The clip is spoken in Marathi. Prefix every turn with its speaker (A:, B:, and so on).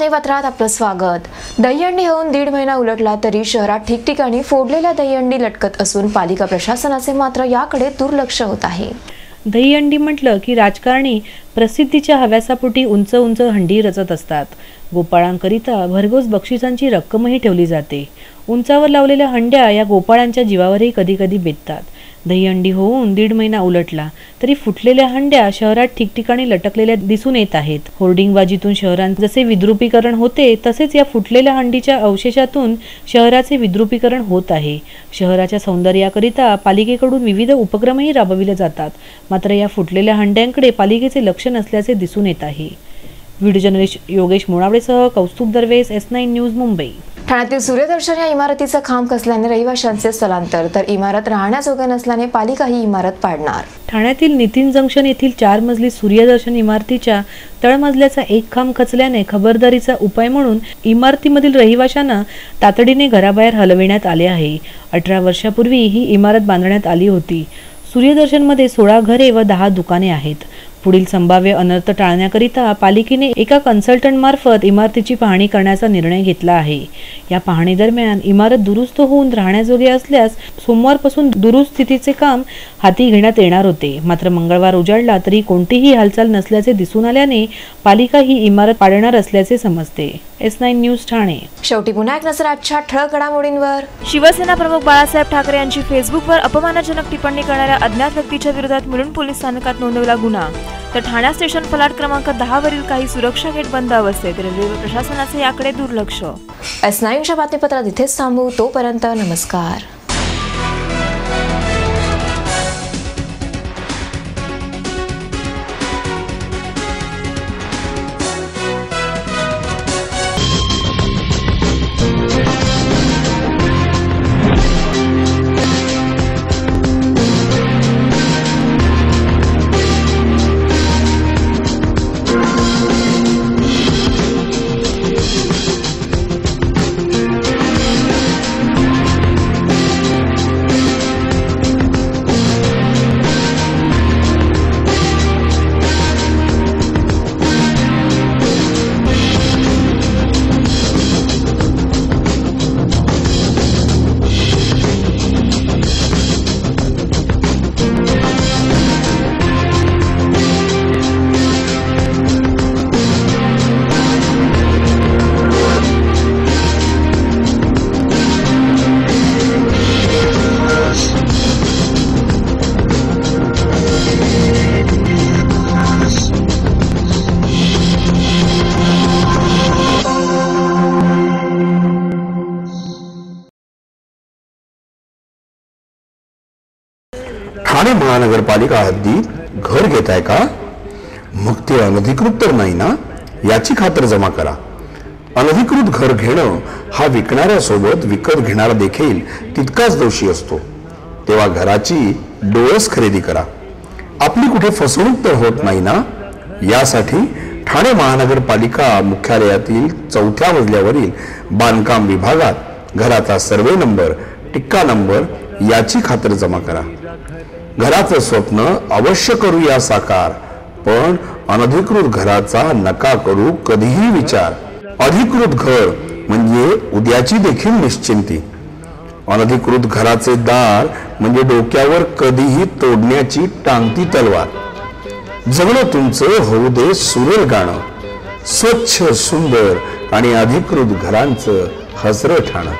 A: बातमीपत्रात आपलं स्वागत। दहीहंडी होऊन 1.5 महिना उलटला तरी शहरात ठिकठिकाणी फोडलेल्या दहीहंडी लटकत असून पालिका प्रशासनाचे मात्र याकडे दुर्लक्ष होत आहे।
B: दहीहंडी म्हटलं की राजकारणी प्रसिद्धीच्या हव्यासापोटी उंच उंच हंडी रचत असतात। गोपाळांकरिता भरघोस बक्षिसांची रक्कमही ठेवली जाते। उंचावर लावलेल्या हंड्या या गोपाळांच्या जीवावरही कधी कधी बेततात। दहीहंडी होऊन 1.5 महिना उलटला तरी फुटलेल्या हंड्या शहरात ठिकठिकाणी लटकलेल्या दिसून येत आहेत। होर्डिंगबाजीतून शहरात जसे विद्रुपीकरण होते तसेच या फुटलेल्या हंडीच्या अवशेषातून शहराचे विद्रुपीकरण होत आहे। शहराच्या सौंदर्याकरिता पालिकेकडून विविध उपक्रमही राबविले जातात, मात्र या फुटलेल्या हंड्यांकडे पालिकेचे लक्ष नसल्याचे दिसून येत आहे। व्हिडिओ जर्नलिस्ट योगेश मोणावडेसह कौस्तुभ दरवेस, S9 न्यूज, मुंबई।
A: ठाण्यातील सूर्यदर्शन या इमारतीचा खांब कसल्याने रहिवाशांचे स्थलांतर, तर इमारत राहण्याजोगे नसल्याने पालिका ही इमारत पाडणार।
B: ठाण्यातील नितीन जंक्शन येथील 4 मजली सूर्यदर्शन इमारतीच्या तळमजल्याचा एक खांब खचल्याने खबरदारीचा उपाय म्हणून इमारतीमधील रहिवाशांना तातडीने घराबाहेर हलविण्यात आले आहे। 18 वर्षापूर्वी ही इमारत बांधण्यात आली होती। सूर्यदर्शनमध्ये 16 घरे व 10 दुकाने आहेत। पुढील संभाव्य अनर्थ टाळण्याकरिता पालिकेने एका कन्सल्टंट मार्फत इमारतीची पाहणी करण्याचा निर्णय घेतला आहे। या पाहणी दरम्यान इमारत दुरुस्त होऊन राहण्याजोगे असल्यास सोमवारपासून दुरुस्तीचे काम हाती घेण्यात येणार होते, मात्र मंगळवार उजाडला तरी कोणतीही हालचाल नसल्याचे दिसून आल्याने पालिका ही इमारत पाडणार असल्याचे समजते। S9 news, Thane.
A: शेवटी पुन्हा एक नजर आजच्या ठळक घडामोडींवर।
C: शिवसेना प्रमुख बाळासाहेब ठाकरे यांची फेसबुकवर अपमानजनक टिप्पणी करणाऱ्या अज्ञात व्यक्तीच्या विरोधात मुलुंड पोलीस स्थानकात नोंदवला गुन्हा। तर ठाणे स्टेशन फलाट क्रमांक 10 वरील काही सुरक्षा गेट बंद अवस्थेत, रेल्वे प्रशासनाचे याकडे दुर्लक्ष।
A: S9च्या बातमीपत्रात इथेच थांबू। तोपर्यंत नमस्कार।
D: ठाणे महानगरपालिका हद्दीत घर घेताय का? मग ते अनधिकृत तर नाही ना, याची खातर जमा करा। अनधिकृत घर घेणं हा विकणाऱ्यासोबत विकत घेणारा देखील तितकाच दोषी असतो, तेव्हा घराची डोळस खरेदी करा। आपली कुठे फसवणूक तर होत नाही ना, यासाठी ठाणे महानगरपालिका मुख्यालयातील 4थ्या मजल्यावरील बांधकाम विभागात घराचा सर्वे नंबर, टिक्का नंबर याची खातर जमा करा। घराचं स्वप्न अवश्य करूया साकार, पण अनधिकृत घराचा नका करू कधीही विचार। अधिकृत घर म्हणजे उद्याची देखील निश्चिंती। अनधिकृत घराचे दार म्हणजे डोक्यावर कधीही तोडण्याची टांगती तलवार। जगणं तुमचं होऊ दे सुरेल गाणं, स्वच्छ, सुंदर आणि अधिकृत घरांचं हसरं ठाणं।